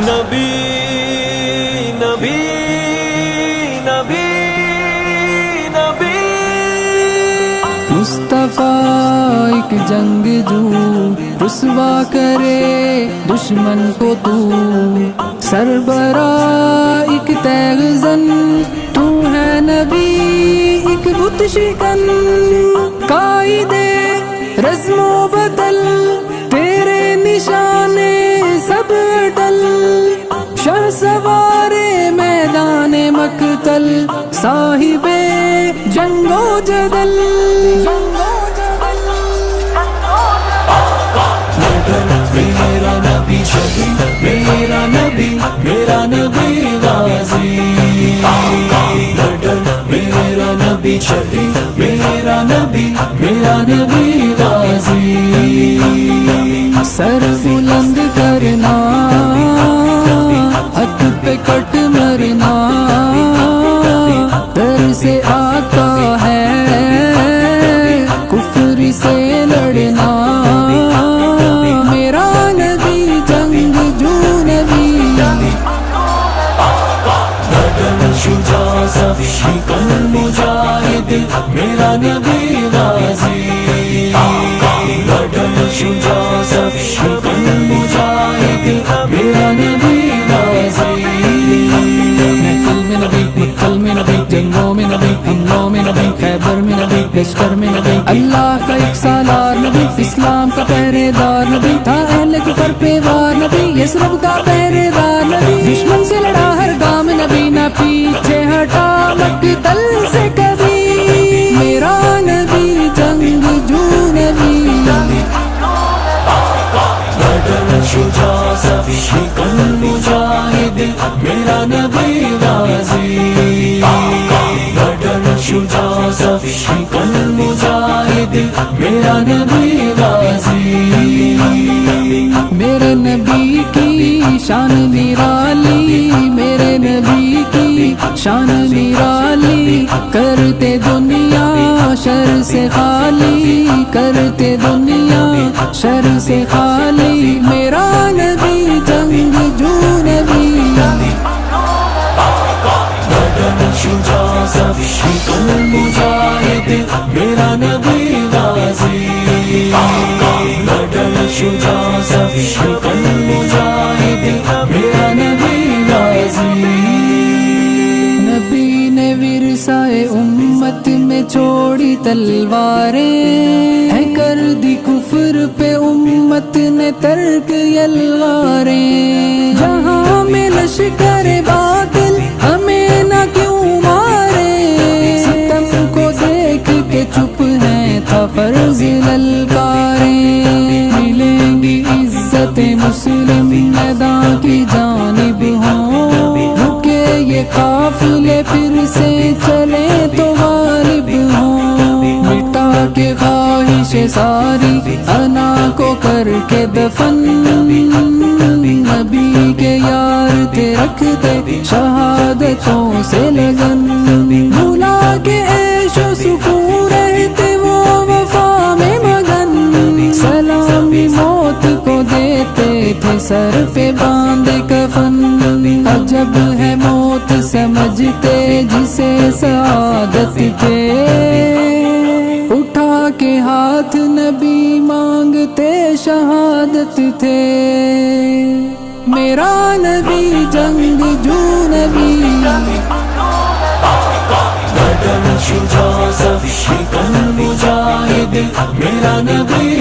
نبی نبی نبی نبی مصطفیٰ ایک جنگ جو رسوا کرے دشمن کو تو، سربراہ ایک تیغ زن تو ہے نبی ایک بت شکن، قائد رزم و بدل تیرے نشانے سب اٹل، شہ سوار میدان مقتل صاحب جنگ و جدل، میرا نبی شہید، میرا نبی، میرا نبی غازی، میرا نبی شہید، میرا نبی، میرا نبی غازی، سر بلند کرنا حق پہ کٹ مرنا، در سے آقا ہے کفر سے لڑنا، میرا نبی جنگ جو نبی، شجاع صف شکن مجاہد، میرا نبی غازی، شجاع صف شکن مجاہد، میرا نبی غازی، محفل میں نبی، مقتل میں نبی، جنگوں میں نبی، حملوں میں نبی، خیبر میں نبی، لشکر میں نبی، اللہ کا ایک سالار نبی، اسلام کا پہرے دار نبی، تھا اہل کفر پہ وار نبی، یثرب کا پہرے دار نبی، دشمن سے لڑا ہر گام نبی، نہ پیچھے ہٹا مقتل سے کبھی، میرا نبی جنگ جو نبی، شجاع صف شکن مجاہد، میرا نبی غازی، شجاع صف شکن مجاہد، میرا نبی غازی، میرے نبی کی شان نرالی، میرے نبی کی شان نرالی، کرتے دنیا شر سے خالی، کرتے دنیا شر سے خالی، میرا نبی جنگ جو نبی، شجاع صف شکن مجاہد، میرا نبی غازی، شجاع صف شکن مجاہد، میرا نبی غازی، نبی نے ورثۂ امت میں چھوڑی تلواریں، ہے کر دی کفر پہ امت نے ترک یلغاریں، جہاں میں لشکر باطل ہمیں نہ کیوں مارے، ستم کو دیکھ کے چپ ہیں تھا فرض للکاریں، ملیں گی عزت مسلم میدان کی جانب ہوں، رکے یہ قافلے پھر سے چلے تو غالب ہوں، مٹا کے خواہش ساری انا کو کر کے دفن، نبی کے یار تھے رکھتے شہادتوں سے لگن، بھلا کے عیش و سکون رہتے وہ وفا میں مگن، سلامی موت کو دیتے تھے سر پہ باندھ کفن، عجب ہے موت سمجھتے جسے سعادت تھے، اٹھا کے ہاتھ نبی مانگتے شہادت تھے، میرا نبی جنگ جو نبی، شجاع صف شکن مجاہد، میرا نبی